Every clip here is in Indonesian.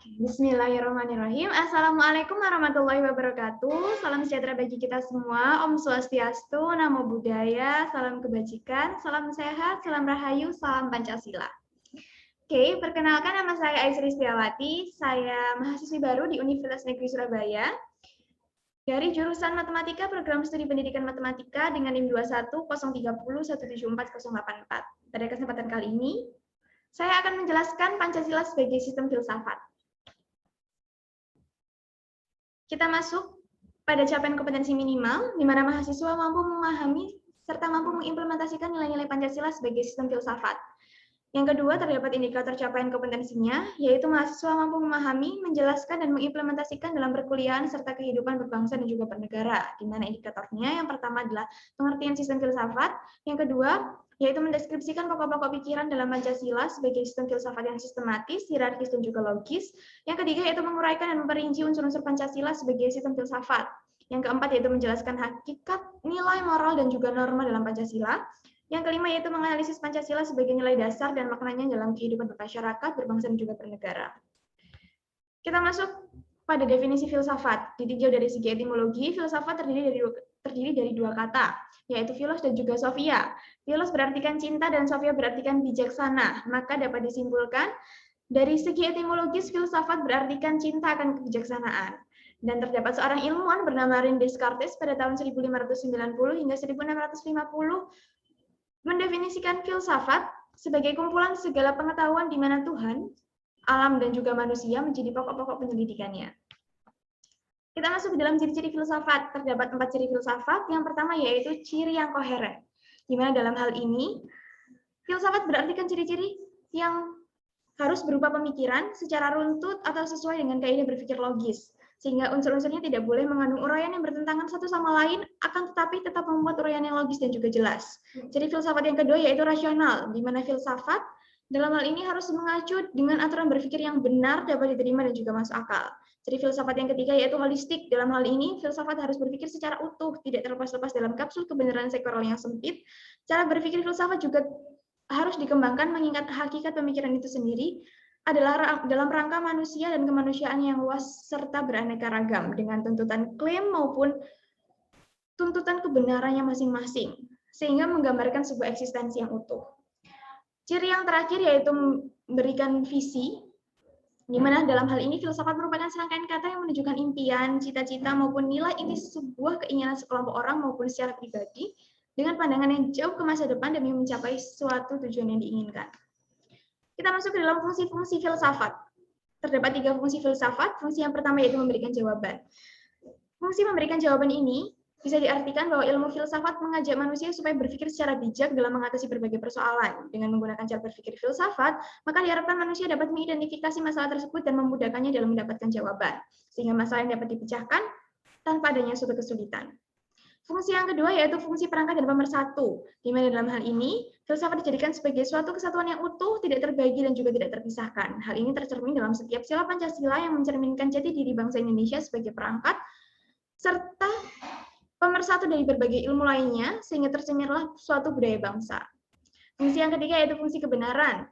Bismillahirrahmanirrahim. Assalamualaikum warahmatullahi wabarakatuh. Salam sejahtera bagi kita semua. Om Swastiastu, Namo Buddhaya, salam kebajikan, salam sehat, salam rahayu, salam Pancasila. Oke, perkenalkan nama saya Aisri Setiawati. Saya mahasiswi baru di Universitas Negeri Surabaya. Dari jurusan Matematika Program Studi Pendidikan Matematika dengan NIM 2103017484. Pada kesempatan kali ini, saya akan menjelaskan Pancasila sebagai sistem filsafat. Kita masuk pada capaian kompetensi minimal, di mana mahasiswa mampu memahami serta mampu mengimplementasikan nilai-nilai Pancasila sebagai sistem filsafat. Yang kedua, terdapat indikator capaian kompetensinya, yaitu mahasiswa mampu memahami, menjelaskan, dan mengimplementasikan dalam perkuliahan serta kehidupan berbangsa dan juga bernegara. Di mana indikatornya, yang pertama adalah pengertian sistem filsafat, yang kedua, yaitu mendeskripsikan pokok-pokok pikiran dalam Pancasila sebagai sistem filsafat yang sistematis, hierarkis, dan juga logis. Yang ketiga, yaitu menguraikan dan memperinci unsur-unsur Pancasila sebagai sistem filsafat. Yang keempat, yaitu menjelaskan hakikat, nilai moral, dan juga norma dalam Pancasila. Yang kelima, yaitu menganalisis Pancasila sebagai nilai dasar dan maknanya dalam kehidupan bermasyarakat, berbangsa, dan juga bernegara. Kita masuk pada definisi filsafat. Ditinjau dari segi etimologi, filsafat terdiri dari dua kata, yaitu philos dan juga sophia. Philos berartikan cinta dan sophia berartikan bijaksana. Maka dapat disimpulkan, dari segi etimologis, filsafat berartikan cinta akan kebijaksanaan. Dan terdapat seorang ilmuwan bernama René Descartes pada tahun 1590 hingga 1650 mendefinisikan filsafat sebagai kumpulan segala pengetahuan di mana Tuhan, alam, dan juga manusia menjadi pokok-pokok penyelidikannya. Kita masuk ke dalam ciri-ciri filsafat. Terdapat 4 ciri filsafat. Yang pertama yaitu ciri yang koheren. Di mana dalam hal ini, filsafat berartikan ciri-ciri yang harus berupa pemikiran secara runtut atau sesuai dengan kaidah berpikir logis. Sehingga unsur-unsurnya tidak boleh mengandung uraian yang bertentangan satu sama lain, akan tetapi tetap membuat uraian yang logis dan juga jelas. Ciri filsafat yang kedua yaitu rasional, di mana filsafat dalam hal ini harus mengacu dengan aturan berpikir yang benar, dapat diterima, dan juga masuk akal. Ciri filsafat yang ketiga yaitu holistik. Dalam hal ini, filsafat harus berpikir secara utuh, tidak terlepas-lepas dalam kapsul kebenaran sektoral yang sempit. Cara berpikir filsafat juga harus dikembangkan mengingat hakikat pemikiran itu sendiri adalah dalam rangka manusia dan kemanusiaan yang luas serta beraneka ragam dengan tuntutan klaim maupun tuntutan kebenarannya masing-masing, sehingga menggambarkan sebuah eksistensi yang utuh. Ciri yang terakhir yaitu memberikan visi, di mana dalam hal ini filsafat merupakan serangkaian kata yang menunjukkan impian, cita-cita, maupun nilai inti sebuah keinginan sekelompok orang maupun secara pribadi dengan pandangan yang jauh ke masa depan demi mencapai suatu tujuan yang diinginkan. Kita masuk ke dalam fungsi-fungsi filsafat. Terdapat 3 fungsi filsafat. Fungsi yang pertama yaitu memberikan jawaban. Fungsi memberikan jawaban ini bisa diartikan bahwa ilmu filsafat mengajak manusia supaya berpikir secara bijak dalam mengatasi berbagai persoalan. Dengan menggunakan cara berpikir filsafat, maka diharapkan manusia dapat mengidentifikasi masalah tersebut dan memudahkannya dalam mendapatkan jawaban, sehingga masalah yang dapat dipecahkan tanpa adanya suatu kesulitan. Fungsi yang kedua yaitu fungsi perangkat dan pemersatu, di mana dalam hal ini filsafat dijadikan sebagai suatu kesatuan yang utuh, tidak terbagi dan juga tidak terpisahkan. Hal ini tercermin dalam setiap sila Pancasila yang mencerminkan jati diri bangsa Indonesia sebagai perangkat, serta pemersatu dari berbagai ilmu lainnya, sehingga tercemirlah suatu budaya bangsa. Fungsi yang ketiga yaitu fungsi kebenaran,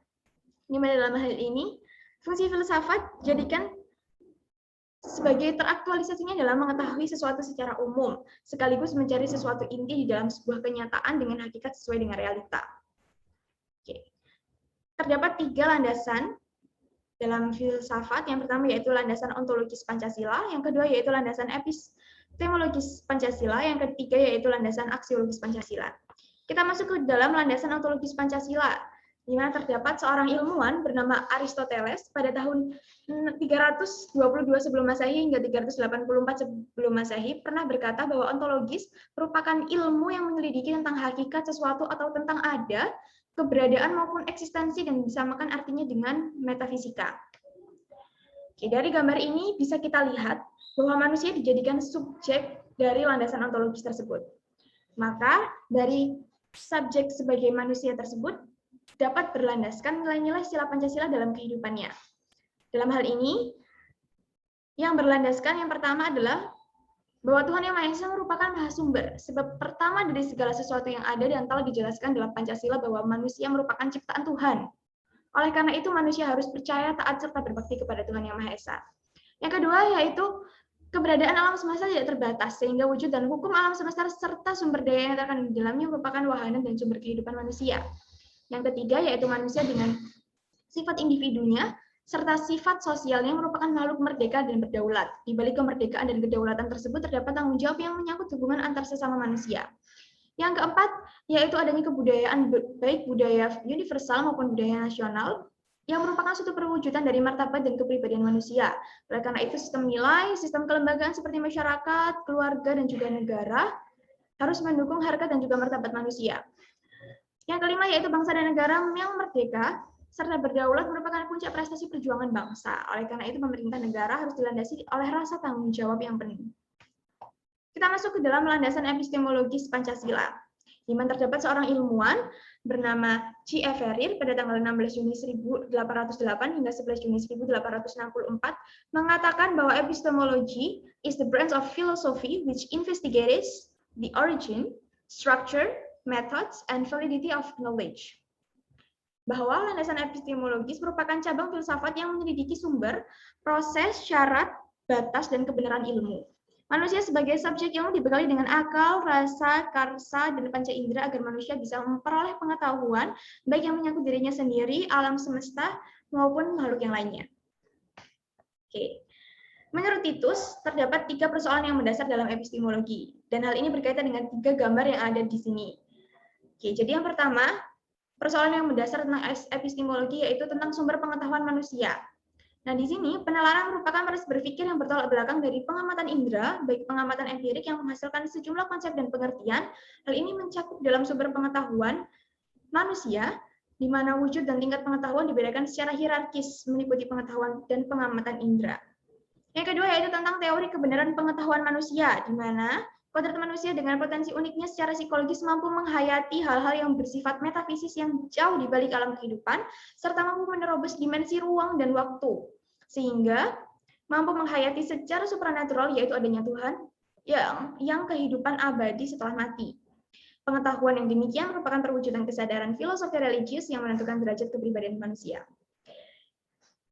di mana dalam hal ini fungsi filsafat dijadikan sebagai teraktualisasinya dalam mengetahui sesuatu secara umum, sekaligus mencari sesuatu inti di dalam sebuah kenyataan dengan hakikat sesuai dengan realita. Oke. Terdapat 3 landasan dalam filsafat. Yang pertama yaitu landasan ontologis Pancasila, yang kedua yaitu landasan epistemologis Pancasila, yang ketiga yaitu landasan aksiologis Pancasila. Kita masuk ke dalam landasan ontologis Pancasila, di mana terdapat seorang ilmuwan bernama Aristoteles pada tahun 322 sebelum Masehi hingga 384 sebelum Masehi pernah berkata bahwa ontologis merupakan ilmu yang menyelidiki tentang hakikat sesuatu atau tentang ada, keberadaan maupun eksistensi dan disamakan artinya dengan metafisika. Oke, dari gambar ini bisa kita lihat bahwa manusia dijadikan subjek dari landasan ontologis tersebut. Maka dari subjek sebagai manusia tersebut dapat berlandaskan nilai-nilai sila Pancasila dalam kehidupannya. Dalam hal ini, yang berlandaskan yang pertama adalah bahwa Tuhan Yang Maha Esa merupakan maha sumber, sebab pertama dari segala sesuatu yang ada dan telah dijelaskan dalam Pancasila bahwa manusia merupakan ciptaan Tuhan. Oleh karena itu, manusia harus percaya, taat, serta berbakti kepada Tuhan Yang Maha Esa. Yang kedua yaitu keberadaan alam semesta tidak terbatas, sehingga wujud dan hukum alam semesta serta sumber daya yang terkandung di dalamnya merupakan wahana dan sumber kehidupan manusia. Yang ketiga yaitu manusia dengan sifat individunya, serta sifat sosialnya merupakan makhluk merdeka dan berdaulat. Di balik kemerdekaan dan kedaulatan tersebut terdapat tanggung jawab yang menyangkut hubungan antar sesama manusia. Yang keempat, yaitu adanya kebudayaan, baik budaya universal maupun budaya nasional, yang merupakan suatu perwujudan dari martabat dan kepribadian manusia. Oleh karena itu, sistem nilai, sistem kelembagaan seperti masyarakat, keluarga, dan juga negara harus mendukung harkat dan juga martabat manusia. Yang kelima, yaitu bangsa dan negara yang merdeka, serta berdaulat merupakan puncak prestasi perjuangan bangsa. Oleh karena itu, pemerintah negara harus dilandasi oleh rasa tanggung jawab yang penuh. Kita masuk ke dalam landasan epistemologis Pancasila, di mana terdapat seorang ilmuwan bernama C.F. Ferrir pada tanggal 16 Juni 1808 hingga 11 Juni 1864 mengatakan bahwa epistemology is the branch of philosophy which investigates the origin, structure, methods, and validity of knowledge. Bahwa landasan epistemologis merupakan cabang filsafat yang menyelidiki sumber, proses, syarat, batas, dan kebenaran ilmu. Manusia sebagai subjek yang dibekali dengan akal, rasa, karsa, dan panca indera agar manusia bisa memperoleh pengetahuan baik yang menyangkut dirinya sendiri, alam semesta, maupun makhluk yang lainnya. Oke. Menurut Titus, terdapat 3 persoalan yang mendasar dalam epistemologi, dan hal ini berkaitan dengan 3 gambar yang ada di sini. Oke, jadi yang pertama, persoalan yang mendasar tentang epistemologi yaitu tentang sumber pengetahuan manusia. Nah, di sini penalaran merupakan proses berpikir yang bertolak belakang dari pengamatan indera, baik pengamatan empirik yang menghasilkan sejumlah konsep dan pengertian. Hal ini mencakup dalam sumber pengetahuan manusia, di mana wujud dan tingkat pengetahuan dibedakan secara hierarkis meliputi pengetahuan dan pengamatan indera. Yang kedua yaitu tentang teori kebenaran pengetahuan manusia, di mana kodrat manusia dengan potensi uniknya secara psikologis mampu menghayati hal-hal yang bersifat metafisis yang jauh di balik alam kehidupan, serta mampu menerobos dimensi ruang dan waktu, sehingga mampu menghayati secara supranatural yaitu adanya Tuhan yang kehidupan abadi setelah mati. Pengetahuan yang demikian merupakan perwujudan kesadaran filosofi religius yang menentukan derajat kepribadian manusia.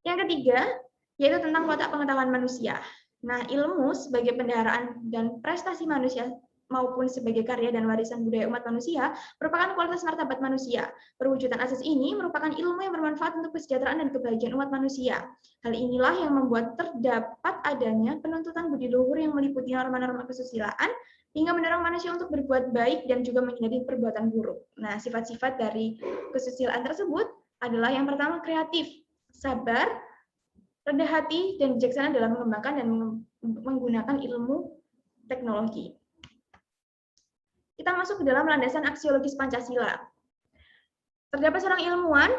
Yang ketiga, yaitu tentang watak pengetahuan manusia. Nah, ilmu sebagai pendaharaan dan prestasi manusia maupun sebagai karya dan warisan budaya umat manusia merupakan kualitas martabat manusia. Perwujudan asas ini merupakan ilmu yang bermanfaat untuk kesejahteraan dan kebahagiaan umat manusia. Hal inilah yang membuat terdapat adanya penuntutan budi luhur yang meliputi norma-norma kesusilaan hingga mendorong manusia untuk berbuat baik dan juga menghindari perbuatan buruk. Nah, sifat-sifat dari kesusilaan tersebut adalah yang pertama kreatif, sabar, rendah hati, dan bijaksana dalam mengembangkan dan menggunakan ilmu teknologi. Kita masuk ke dalam landasan aksiologis Pancasila. Terdapat seorang ilmuwan,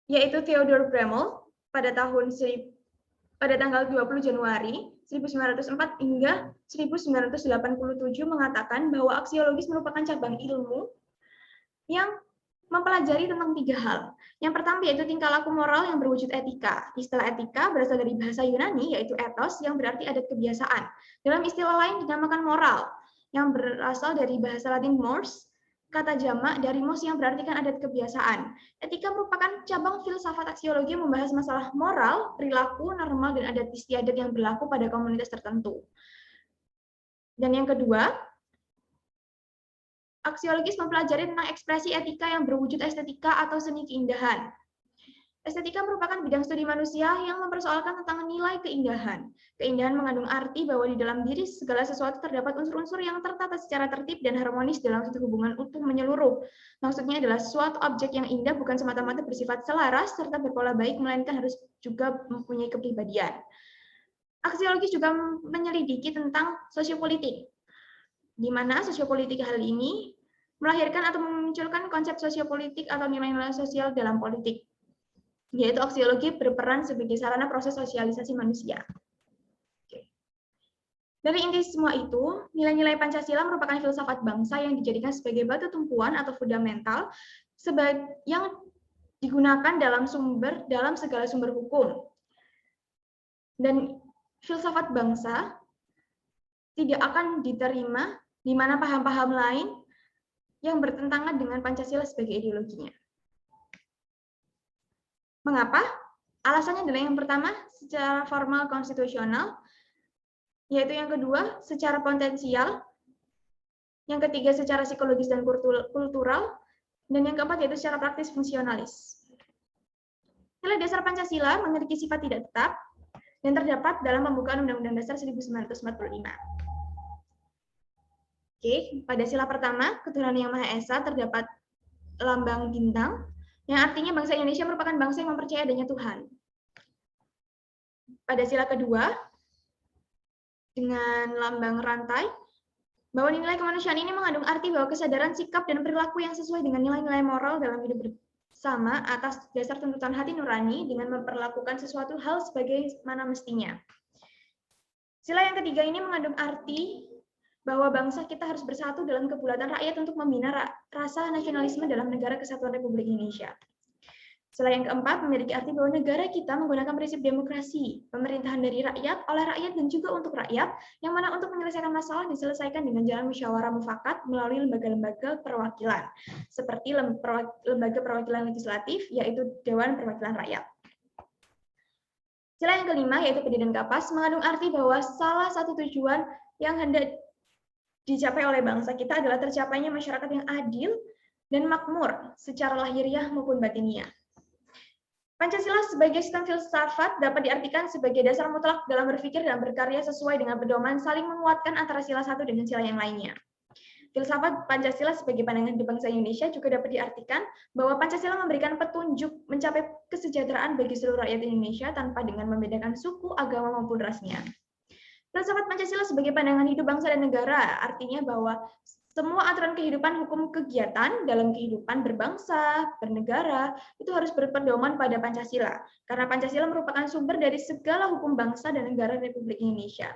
yaitu Theodor Bramel, pada tanggal 20 Januari 1904 hingga 1987 mengatakan bahwa aksiologis merupakan cabang ilmu yang mempelajari tentang 3 hal. Yang pertama yaitu tingkah laku moral yang berwujud etika. Istilah etika berasal dari bahasa Yunani yaitu ethos yang berarti adat kebiasaan. Dalam istilah lain dinamakan moral yang berasal dari bahasa Latin mores, kata jamak dari mos yang berartikan adat kebiasaan. Etika merupakan cabang filsafat aksiologi yang membahas masalah moral, perilaku, norma, dan adat istiadat yang berlaku pada komunitas tertentu. Dan yang kedua, aksiologis mempelajari tentang ekspresi etika yang berwujud estetika atau seni keindahan. Estetika merupakan bidang studi manusia yang mempersoalkan tentang nilai keindahan. Keindahan mengandung arti bahwa di dalam diri segala sesuatu terdapat unsur-unsur yang tertata secara tertib dan harmonis dalam satu hubungan utuh menyeluruh. Maksudnya adalah suatu objek yang indah bukan semata-mata bersifat selaras serta berpola baik, melainkan harus juga mempunyai kepribadian. Aksiologis juga menyelidiki tentang sosiopolitik, di mana sosiopolitik hal ini melahirkan atau memunculkan konsep sosiopolitik atau nilai-nilai sosial dalam politik, yaitu aksiologi berperan sebagai sarana proses sosialisasi manusia. Dari inti semua itu, nilai-nilai Pancasila merupakan filsafat bangsa yang dijadikan sebagai batu tumpuan atau fundamental yang digunakan dalam segala sumber hukum. Dan filsafat bangsa tidak akan diterima di mana paham-paham lain yang bertentangan dengan Pancasila sebagai ideologinya. Mengapa? Alasannya adalah yang pertama, secara formal konstitusional, yaitu yang kedua, secara potensial, yang ketiga, secara psikologis dan kultural, dan yang keempat, yaitu secara praktis fungsionalis. Nilai dasar Pancasila memiliki sifat tidak tetap dan terdapat dalam pembukaan Undang-Undang Dasar 1945. Oke, pada sila pertama, ketuhanan yang Maha Esa, terdapat lambang bintang, yang artinya bangsa Indonesia merupakan bangsa yang mempercayai adanya Tuhan. Pada sila kedua, dengan lambang rantai, bahwa nilai kemanusiaan ini mengandung arti bahwa kesadaran sikap dan perilaku yang sesuai dengan nilai-nilai moral dalam hidup bersama atas dasar tuntutan hati nurani dengan memperlakukan sesuatu hal sebagaimana mestinya. Sila yang ketiga ini mengandung arti bahwa bangsa kita harus bersatu dalam kebulatan rakyat untuk membina rasa nasionalisme dalam negara kesatuan Republik Indonesia. Sila yang keempat memiliki arti bahwa negara kita menggunakan prinsip demokrasi, pemerintahan dari rakyat, oleh rakyat, dan juga untuk rakyat, yang mana untuk menyelesaikan masalah diselesaikan dengan jalan musyawarah mufakat melalui lembaga-lembaga perwakilan, seperti lembaga perwakilan legislatif, yaitu Dewan Perwakilan Rakyat. Sila yang kelima, yaitu Pedi dan Kapas, mengandung arti bahwa salah satu tujuan yang hendak dicapai oleh bangsa kita adalah tercapainya masyarakat yang adil dan makmur secara lahiriah maupun batiniah. Pancasila sebagai sistem filsafat dapat diartikan sebagai dasar mutlak dalam berpikir dan berkarya sesuai dengan pedoman saling menguatkan antara sila satu dengan sila yang lainnya. Filsafat Pancasila sebagai pandangan hidup bangsa Indonesia juga dapat diartikan bahwa Pancasila memberikan petunjuk mencapai kesejahteraan bagi seluruh rakyat Indonesia tanpa dengan membedakan suku, agama, maupun rasnya. Filsafat Pancasila sebagai pandangan hidup bangsa dan negara artinya bahwa semua aturan kehidupan hukum kegiatan dalam kehidupan berbangsa, bernegara, itu harus berpedoman pada Pancasila, karena Pancasila merupakan sumber dari segala hukum bangsa dan negara Republik Indonesia.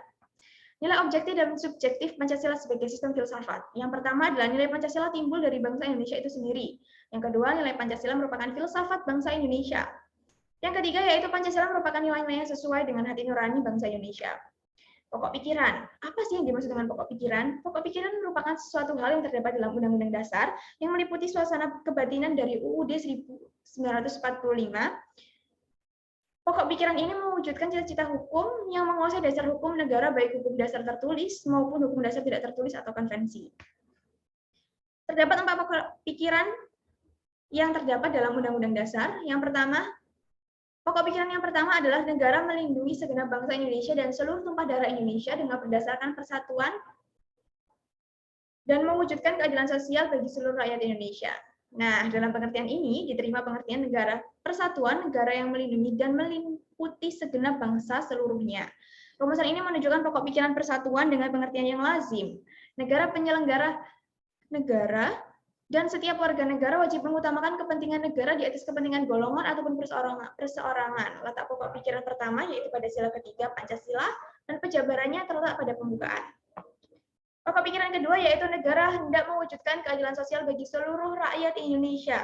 Nilai objektif dan subjektif Pancasila sebagai sistem filsafat. Yang pertama adalah nilai Pancasila timbul dari bangsa Indonesia itu sendiri. Yang kedua, nilai Pancasila merupakan filsafat bangsa Indonesia. Yang ketiga, yaitu Pancasila merupakan nilai-nilai yang sesuai dengan hati nurani bangsa Indonesia. Pokok pikiran. Apa sih yang dimaksud dengan pokok pikiran? Pokok pikiran merupakan sesuatu hal yang terdapat dalam Undang-Undang Dasar yang meliputi suasana kebatinan dari UUD 1945. Pokok pikiran ini mewujudkan cita-cita hukum yang menguasai dasar hukum negara, baik hukum dasar tertulis maupun hukum dasar tidak tertulis atau konvensi. Terdapat 4 pokok pikiran yang terdapat dalam Undang-Undang Dasar. Yang pertama, pokok pikiran yang pertama adalah negara melindungi segenap bangsa Indonesia dan seluruh tumpah darah Indonesia dengan berdasarkan persatuan dan mewujudkan keadilan sosial bagi seluruh rakyat Indonesia. Nah, dalam pengertian ini diterima pengertian negara persatuan, negara yang melindungi dan meliputi segenap bangsa seluruhnya. Rumusan ini menunjukkan pokok pikiran persatuan dengan pengertian yang lazim. Negara penyelenggara negara dan setiap warga negara wajib mengutamakan kepentingan negara di atas kepentingan golongan ataupun perseorangan. Letak pokok pikiran pertama yaitu pada sila ketiga Pancasila dan penjabarannya terletak pada pembukaan. Pokok pikiran kedua yaitu negara hendak mewujudkan keadilan sosial bagi seluruh rakyat Indonesia.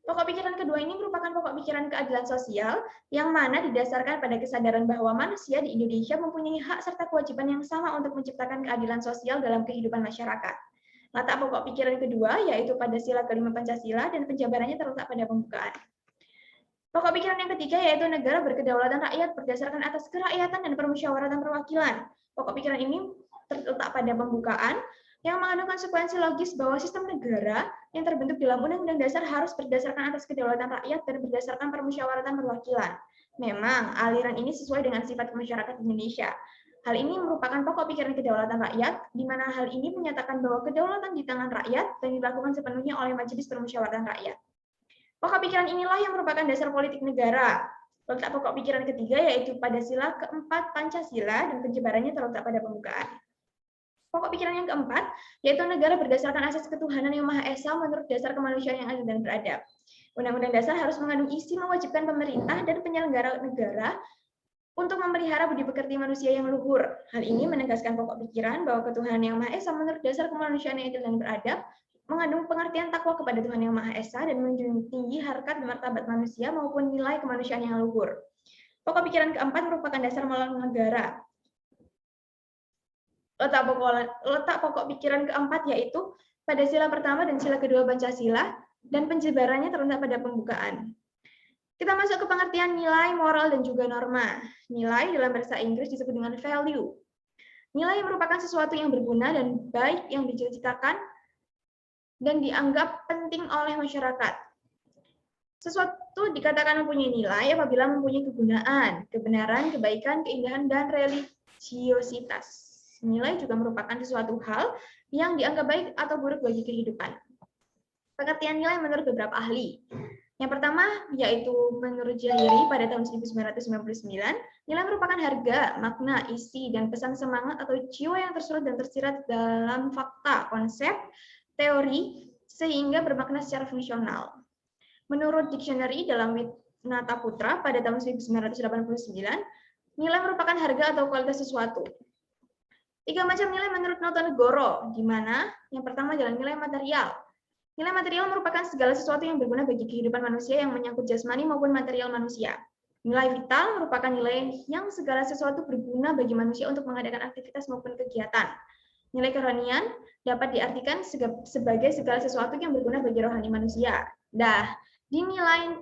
Pokok pikiran kedua ini merupakan pokok pikiran keadilan sosial yang mana didasarkan pada kesadaran bahwa manusia di Indonesia mempunyai hak serta kewajiban yang sama untuk menciptakan keadilan sosial dalam kehidupan masyarakat. Letak pokok pikiran kedua yaitu pada sila kelima Pancasila dan penjabarannya terletak pada pembukaan. Pokok pikiran yang ketiga yaitu negara berkedaulatan rakyat berdasarkan atas kerakyatan dan permusyawaratan perwakilan. Pokok pikiran ini terletak pada pembukaan yang mengandung konsekuensi logis bahwa sistem negara yang terbentuk dalam Undang-Undang Dasar harus berdasarkan atas kedaulatan rakyat dan berdasarkan permusyawaratan perwakilan. Memang aliran ini sesuai dengan sifat masyarakat Indonesia. Hal ini merupakan pokok pikiran kedaulatan rakyat, di mana hal ini menyatakan bahwa kedaulatan di tangan rakyat dan dilakukan sepenuhnya oleh Majelis Permusyawaratan Rakyat. Pokok pikiran inilah yang merupakan dasar politik negara. Letak pokok pikiran ketiga yaitu pada sila keempat Pancasila dan penjabarannya terletak pada pembukaan. Pokok pikiran yang keempat yaitu negara berdasarkan asas ketuhanan yang Maha Esa menurut dasar kemanusiaan yang adil dan beradab. Undang-undang Dasar harus mengandung isi mewajibkan pemerintah dan penyelenggara negara untuk memelihara budi pekerti manusia yang luhur. Hal ini menegaskan pokok pikiran bahwa ketuhanan yang Maha Esa menurut dasar kemanusiaan yang adil dan beradab mengandung pengertian takwa kepada Tuhan yang Maha Esa dan menjunjung tinggi harkat dan martabat manusia maupun nilai kemanusiaan yang luhur. Pokok pikiran keempat merupakan dasar moral negara. Letak pokok pikiran keempat yaitu pada sila pertama dan sila kedua Pancasila dan penjabarannya terletak pada pembukaan. Kita masuk ke pengertian nilai, moral, dan juga norma. Nilai dalam bahasa Inggris disebut dengan value. Nilai merupakan sesuatu yang berguna dan baik yang diciptakan dan dianggap penting oleh masyarakat. Sesuatu dikatakan mempunyai nilai apabila mempunyai kegunaan, kebenaran, kebaikan, keindahan, dan religiositas. Nilai juga merupakan sesuatu hal yang dianggap baik atau buruk bagi kehidupan. Pengertian nilai menurut beberapa ahli. Yang pertama, yaitu menurut Jahiri pada tahun 1999, nilai merupakan harga, makna, isi, dan pesan semangat atau jiwa yang tersurat dan tersirat dalam fakta, konsep, teori, sehingga bermakna secara fungsional. Menurut dictionary dalam Winata Putra pada tahun 1989, nilai merupakan harga atau kualitas sesuatu. 3 macam nilai menurut Notonegoro, di mana yang pertama adalah nilai material. Nilai material merupakan segala sesuatu yang berguna bagi kehidupan manusia yang menyangkut jasmani maupun material manusia. Nilai vital merupakan nilai yang segala sesuatu berguna bagi manusia untuk mengadakan aktivitas maupun kegiatan. Nilai kerohanian dapat diartikan sebagai segala sesuatu yang berguna bagi rohani manusia. Di nilai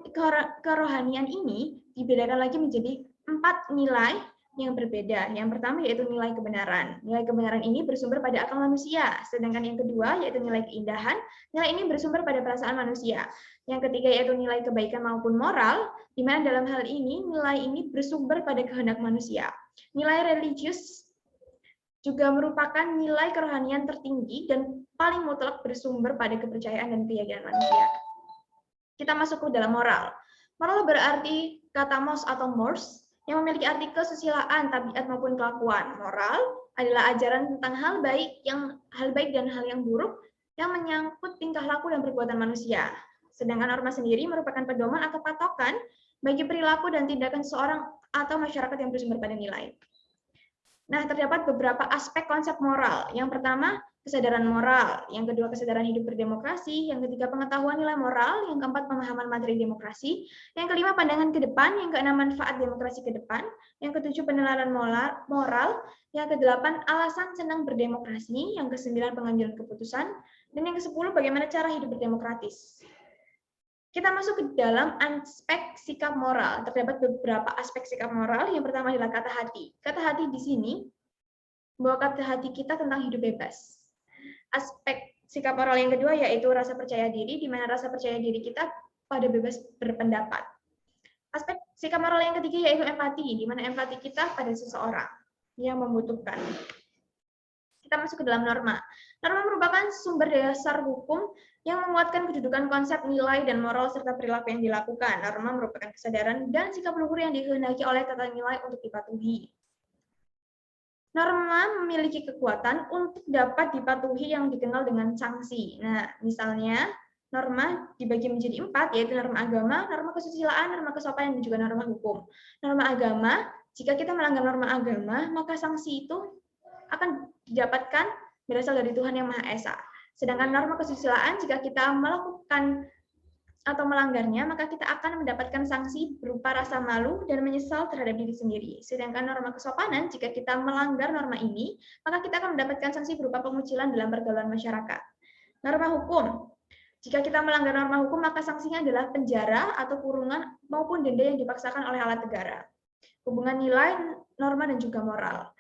kerohanian ini dibedakan lagi menjadi 4 nilai yang berbeda. Yang pertama yaitu nilai kebenaran. Nilai kebenaran ini bersumber pada akal manusia. Sedangkan yang kedua yaitu nilai keindahan. Nilai ini bersumber pada perasaan manusia. Yang ketiga yaitu nilai kebaikan maupun moral, di mana dalam hal ini nilai ini bersumber pada kehendak manusia. Nilai religius juga merupakan nilai kerohanian tertinggi dan paling mutlak bersumber pada kepercayaan dan keyakinan manusia. Kita masuk ke dalam moral. Moral berarti kata mos atau mores yang memiliki arti kesusilaan, tabiat maupun kelakuan. Moral adalah ajaran tentang hal baik dan hal yang buruk yang menyangkut tingkah laku dan perbuatan manusia. Sedangkan norma sendiri merupakan pedoman atau patokan bagi perilaku dan tindakan seseorang atau masyarakat yang bersumber pada nilai. Nah, terdapat beberapa aspek konsep moral. Yang pertama, kesadaran moral. Yang kedua, kesadaran hidup berdemokrasi. Yang ketiga, pengetahuan nilai moral. Yang keempat, pemahaman materi demokrasi. Yang kelima, pandangan ke depan. Yang keenam, manfaat demokrasi ke depan. Yang ketujuh, penilaian moral. Yang kedelapan, alasan senang berdemokrasi. Yang kesembilan, pengambilan keputusan. Dan yang kesepuluh, bagaimana cara hidup berdemokratis. Kita masuk ke dalam aspek sikap moral. Terdapat beberapa aspek sikap moral. Yang pertama adalah kata hati. Kata hati di sini bahwa kata hati kita tentang hidup bebas. Aspek sikap moral yang kedua yaitu rasa percaya diri, di mana rasa percaya diri kita pada bebas berpendapat. Aspek sikap moral yang ketiga yaitu empati, di mana empati kita pada seseorang yang membutuhkan. Kita masuk ke dalam norma. Norma merupakan sumber dasar hukum yang menguatkan kedudukan konsep nilai dan moral serta perilaku yang dilakukan. Norma merupakan kesadaran dan sikap luhur yang dikehendaki oleh tata nilai untuk dipatuhi. Norma memiliki kekuatan untuk dapat dipatuhi yang dikenal dengan sanksi. Nah, misalnya norma dibagi menjadi 4, yaitu norma agama, norma kesusilaan, norma kesopanan, dan juga norma hukum. Norma agama, jika kita melanggar norma agama, maka sanksi itu akan didapatkan berasal dari Tuhan Yang Maha Esa. Sedangkan norma kesusilaan, jika kita melakukan atau melanggarnya, maka kita akan mendapatkan sanksi berupa rasa malu dan menyesal terhadap diri sendiri. Sedangkan norma kesopanan, jika kita melanggar norma ini, maka kita akan mendapatkan sanksi berupa pengucilan dalam pergaulan masyarakat. Norma hukum, jika kita melanggar norma hukum, maka sanksinya adalah penjara atau kurungan maupun denda yang dipaksakan oleh alat negara. Hubungan nilai, norma, dan juga moral.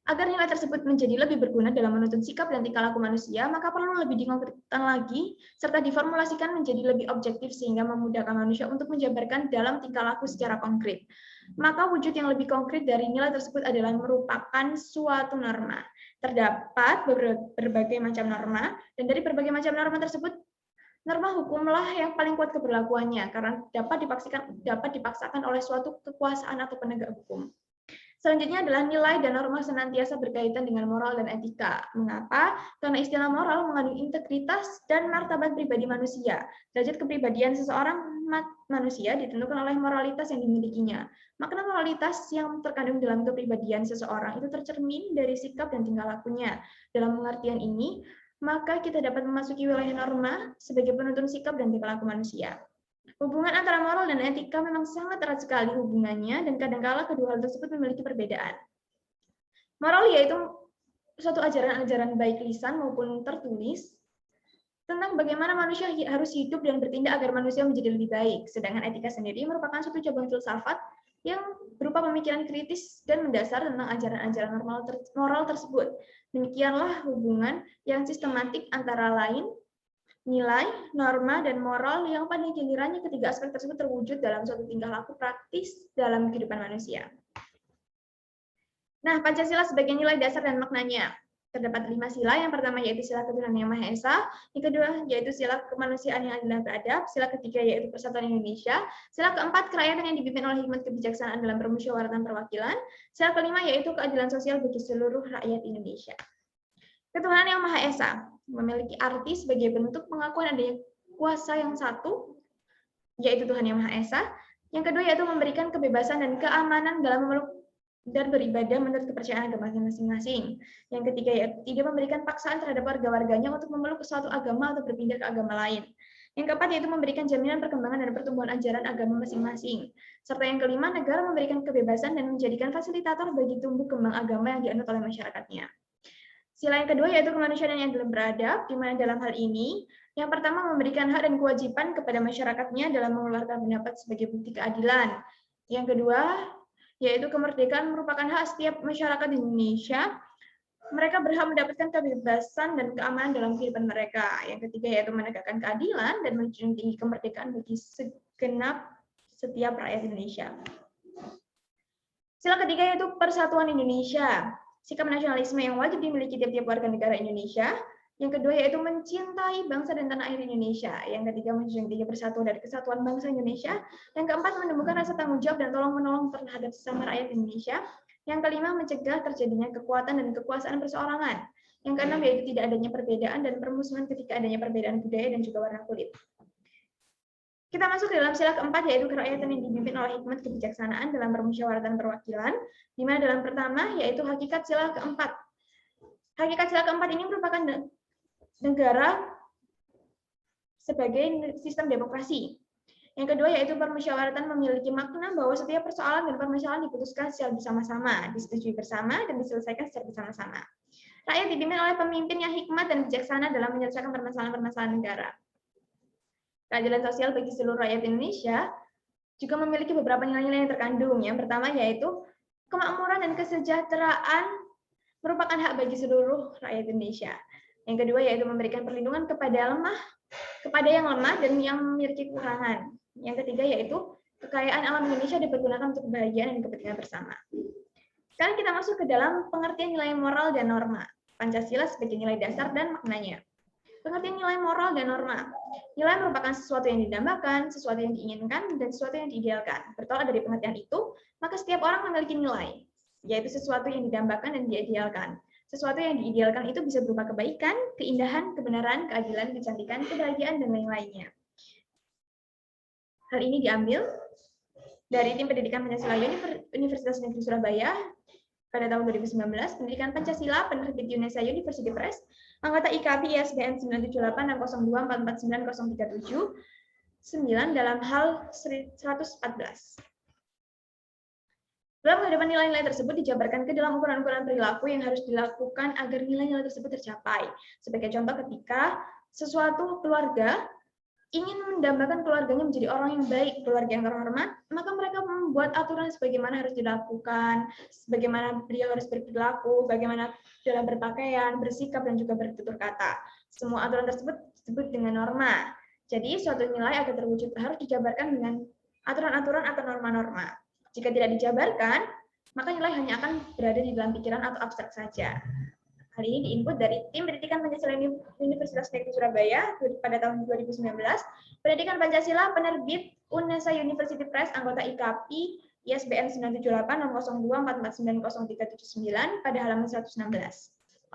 Agar nilai tersebut menjadi lebih berguna dalam menuntun sikap dan tingkah laku manusia, maka perlu lebih dikonkretkan lagi, serta diformulasikan menjadi lebih objektif sehingga memudahkan manusia untuk menjabarkan dalam tingkah laku secara konkret. Maka wujud yang lebih konkret dari nilai tersebut adalah merupakan suatu norma. Terdapat berbagai macam norma, dan dari berbagai macam norma tersebut, norma hukumlah yang paling kuat keberlakuannya, karena dapat dipaksakan oleh suatu kekuasaan atau penegak hukum. Selanjutnya adalah nilai dan norma senantiasa berkaitan dengan moral dan etika. Mengapa? Karena istilah moral mengandung integritas dan martabat pribadi manusia. Derajat kepribadian seseorang manusia ditentukan oleh moralitas yang dimilikinya. Makna moralitas yang terkandung dalam kepribadian seseorang itu tercermin dari sikap dan tingkah lakunya. Dalam pengertian ini, maka kita dapat memasuki wilayah norma sebagai penuntun sikap dan tingkah laku manusia. Hubungan antara moral dan etika memang sangat erat sekali hubungannya, dan kadangkala kedua hal tersebut memiliki perbedaan. Moral yaitu suatu ajaran-ajaran baik lisan maupun tertulis tentang bagaimana manusia harus hidup dan bertindak agar manusia menjadi lebih baik. Sedangkan etika sendiri merupakan suatu cabang filsafat yang berupa pemikiran kritis dan mendasar tentang ajaran-ajaran moral tersebut. Demikianlah hubungan yang sistematik antara lain nilai, norma, dan moral yang pada gilirannya ketiga aspek tersebut terwujud dalam suatu tingkah laku praktis dalam kehidupan manusia. Nah, Pancasila sebagai nilai dasar dan maknanya. Terdapat 5 sila. Yang pertama yaitu sila ketuhanan yang Maha Esa, yang kedua yaitu sila kemanusiaan yang adil dan beradab, sila ketiga yaitu persatuan Indonesia, sila keempat kerakyatan yang dipimpin oleh hikmat kebijaksanaan dalam permusyawaratan perwakilan, sila kelima yaitu keadilan sosial bagi seluruh rakyat Indonesia. Ketuhanan yang Maha Esa memiliki arti sebagai bentuk pengakuan adanya kuasa yang satu, yaitu Tuhan yang Maha Esa. Yang kedua yaitu memberikan kebebasan dan keamanan dalam memeluk dan beribadah menurut kepercayaan agama masing-masing. Yang ketiga yaitu tidak memberikan paksaan terhadap warga-warganya untuk memeluk suatu agama atau berpindah ke agama lain. Yang keempat yaitu memberikan jaminan perkembangan dan pertumbuhan ajaran agama masing-masing. Serta yang kelima, negara memberikan kebebasan dan menjadikan fasilitator bagi tumbuh kembang agama yang dianut oleh masyarakatnya. Sila yang kedua yaitu kemanusiaan yang adil dan beradab, di mana dalam hal ini, yang pertama memberikan hak dan kewajiban kepada masyarakatnya dalam mengeluarkan pendapat sebagai bukti keadilan. Yang kedua, yaitu kemerdekaan merupakan hak setiap masyarakat di Indonesia. Mereka berhak mendapatkan kebebasan dan keamanan dalam kehidupan mereka. Yang ketiga yaitu menegakkan keadilan dan menjunjung tinggi kemerdekaan bagi segenap setiap rakyat Indonesia. Sila ketiga yaitu persatuan Indonesia. Sikap nasionalisme yang wajib dimiliki tiap-tiap warga negara Indonesia. Yang kedua yaitu mencintai bangsa dan tanah air Indonesia. Yang ketiga menjunjung tinggi persatuan dan kesatuan bangsa Indonesia. Yang keempat menumbuhkan rasa tanggung jawab dan tolong-menolong terhadap sesama rakyat Indonesia. Yang kelima mencegah terjadinya kekuatan dan kekuasaan perseorangan. Yang keenam yaitu tidak adanya perbedaan dan permusuhan ketika adanya perbedaan budaya dan juga warna kulit. Kita masuk ke dalam sila keempat yaitu kerakyatan yang dipimpin oleh hikmat kebijaksanaan dalam permusyawaratan perwakilan. Di mana dalam pertama yaitu hakikat sila keempat. Hakikat sila keempat ini merupakan negara sebagai sistem demokrasi. Yang kedua yaitu permusyawaratan memiliki makna bahwa setiap persoalan dan permasalahan diputuskan secara bersama-sama, disetujui bersama, dan diselesaikan secara bersama-sama. Rakyat dipimpin oleh pemimpin yang hikmat dan bijaksana dalam menyelesaikan permasalahan-permasalahan negara. Keadilan sosial bagi seluruh rakyat Indonesia juga memiliki beberapa nilai-nilai yang terkandung. Yang pertama yaitu kemakmuran dan kesejahteraan merupakan hak bagi seluruh rakyat Indonesia. Yang kedua yaitu memberikan perlindungan kepada yang lemah dan yang memiliki kekurangan. Yang ketiga yaitu kekayaan alam Indonesia dipergunakan untuk kebahagiaan dan kepentingan bersama. Sekarang kita masuk ke dalam pengertian nilai moral dan norma. Pancasila sebagai nilai dasar dan maknanya. Pengertian nilai moral dan norma. Nilai merupakan sesuatu yang didambakan, sesuatu yang diinginkan, dan sesuatu yang diidealkan. Bertolak dari pengertian itu, maka setiap orang memiliki nilai, yaitu sesuatu yang didambakan dan diidealkan. Sesuatu yang diidealkan itu bisa berupa kebaikan, keindahan, kebenaran, keadilan, kecantikan, kebahagiaan, dan lain-lainnya. Hal ini diambil dari Tim Pendidikan Pancasila Universitas Negeri Surabaya pada tahun 2019, Pendidikan Pancasila, penerbit Yunesa University Press, anggota IKP ISBN 97860249037, dalam hal 114. Dalam kehidupan nilai-nilai tersebut dijabarkan ke dalam ukuran-ukuran perilaku yang harus dilakukan agar nilai-nilai tersebut tercapai. Sebagai contoh, ketika sesuatu keluarga ingin mendambakan keluarganya menjadi orang yang baik, keluarga yang terhormat, maka mereka membuat aturan sebagaimana harus dilakukan, sebagaimana beliau harus berperilaku, bagaimana dalam berpakaian, bersikap, dan juga bertutur kata. Semua aturan tersebut disebut dengan norma. Jadi, suatu nilai agar terwujud harus dijabarkan dengan aturan-aturan atau norma-norma. Jika tidak dijabarkan, maka nilai hanya akan berada di dalam pikiran atau abstrak saja. Hal ini diinput dari Tim Pendidikan Pancasila Universitas Negeri Surabaya pada tahun 2019, Pendidikan Pancasila, penerbit Unesa University Press, anggota IKP ISBN 97860449039 pada halaman 116.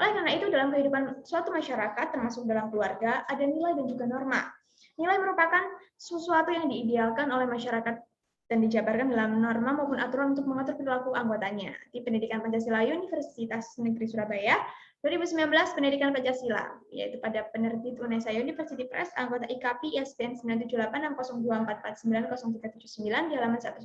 Oleh karena itu, dalam kehidupan suatu masyarakat, termasuk dalam keluarga, ada nilai dan juga norma. Nilai merupakan sesuatu yang diidealkan oleh masyarakat dan dijabarkan dalam norma maupun aturan untuk mengatur perilaku anggotanya. Di Pendidikan Pancasila Universitas Negeri Surabaya 2019, Pendidikan Pancasila, yaitu pada penerbit Unesa University Press, anggota IKP ISBN 9786024499039 di halaman 116.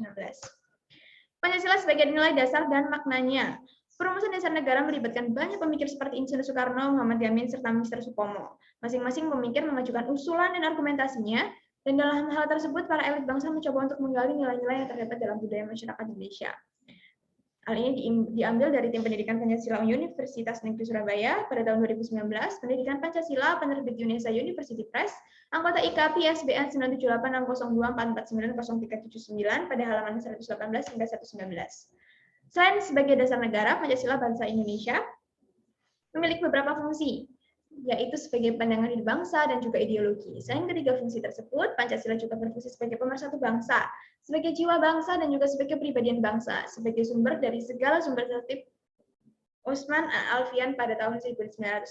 Pancasila sebagai nilai dasar dan maknanya. Perumusan dasar negara melibatkan banyak pemikir seperti Insinyur Soekarno, Muhammad Yamin, serta Mr. Supomo. Masing-masing pemikir mengajukan usulan dan argumentasinya, dan dalam hal tersebut para elit bangsa mencoba untuk menggali nilai-nilai yang terdapat dalam budaya masyarakat Indonesia. Hal ini diambil dari Tim Pendidikan Pancasila Universitas Negeri Surabaya pada tahun 2019, Pendidikan Pancasila penerbit Unesa University Press, anggota IKP ISBN 9786024490379 pada halaman 118 hingga 119. Selain sebagai dasar negara, Pancasila Bangsa Indonesia memiliki beberapa fungsi, yaitu sebagai pandangan hidup bangsa dan juga ideologi. Selain ketiga fungsi tersebut, Pancasila juga berfungsi sebagai pemersatu bangsa, sebagai jiwa bangsa, dan juga sebagai kepribadian bangsa, sebagai sumber dari segala sumber tertib Osman Alfian pada tahun 1996.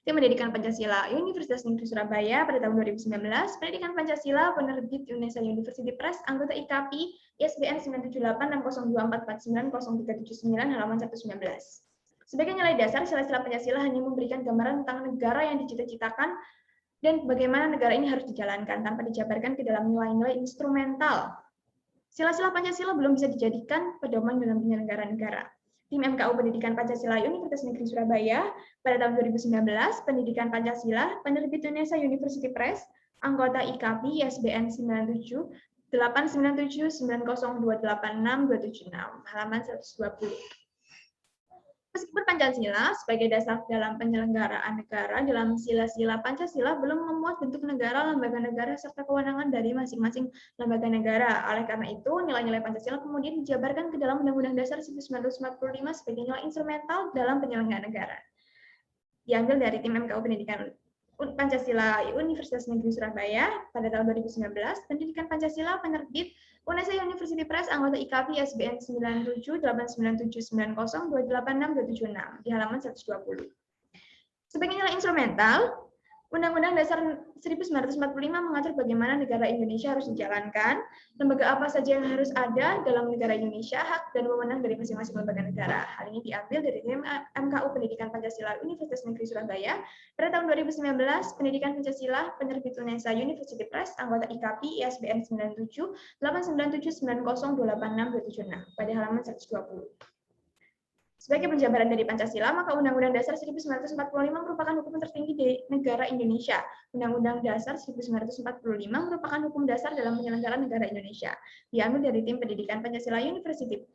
Tim Pendidikan Pancasila Universitas Negeri Surabaya pada tahun 2019, Pendidikan Pancasila penerbit Unesa University Press, anggota IKP ISBN 9786024490379 halaman 119. Sebagai nilai dasar, sila-sila Pancasila hanya memberikan gambaran tentang negara yang dicita-citakan dan bagaimana negara ini harus dijalankan tanpa dijabarkan ke dalam nilai-nilai instrumental. Sila-sila Pancasila belum bisa dijadikan pedoman dalam penyelenggaraan negara. Tim MKU Pendidikan Pancasila Universitas Negeri Surabaya pada tahun 2019, Pendidikan Pancasila penerbit Unesa University Press, anggota IKP ISBN 9789028626, halaman 120. Meskipun Pancasila sebagai dasar dalam penyelenggaraan negara, dalam sila-sila Pancasila belum memuat bentuk negara, lembaga negara, serta kewenangan dari masing-masing lembaga negara. Oleh karena itu, nilai-nilai Pancasila kemudian dijabarkan ke dalam Undang-Undang Dasar 1945 sebagai nilai instrumental dalam penyelenggaraan negara. Diambil dari Tim MKU Pendidikan Pancasila Universitas Negeri Surabaya pada tahun 2019, Pendidikan Pancasila penerbit Unesa University Press, anggota IKP ISBN 9789790286286 di halaman 120. Sebagai nilai instrumental, Undang-Undang Dasar 1945 mengatur bagaimana negara Indonesia harus dijalankan, lembaga apa saja yang harus ada dalam negara Indonesia, hak dan wewenang dari masing-masing lembaga negara. Hal ini diambil dari MKU Pendidikan Pancasila Universitas Negeri Surabaya pada tahun 2019, Pendidikan Pancasila penerbit Unesa University Press, anggota IKP ISBN 97890286286 pada halaman 120. Sebagai penjabaran dari Pancasila, maka Undang-Undang Dasar 1945 merupakan hukum tertinggi di negara Indonesia. Undang-Undang Dasar 1945 merupakan hukum dasar dalam penyelenggaraan negara Indonesia. Diambil dari Tim Pendidikan Pancasila University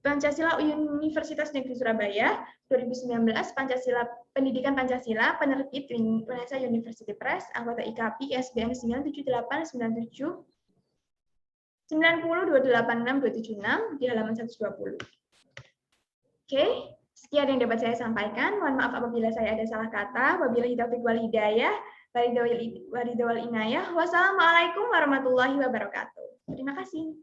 Pancasila Universitas Negeri Surabaya 2019, Pendidikan Pancasila penerbit Unesa University Press, anggota IKP ISBN 97890286286 di halaman 120. Oke, sekian yang dapat saya sampaikan. Mohon maaf apabila saya ada salah kata. Wabillahi taufiq wal hidayah. Waridawal inayah. Wassalamualaikum warahmatullahi wabarakatuh. Terima kasih.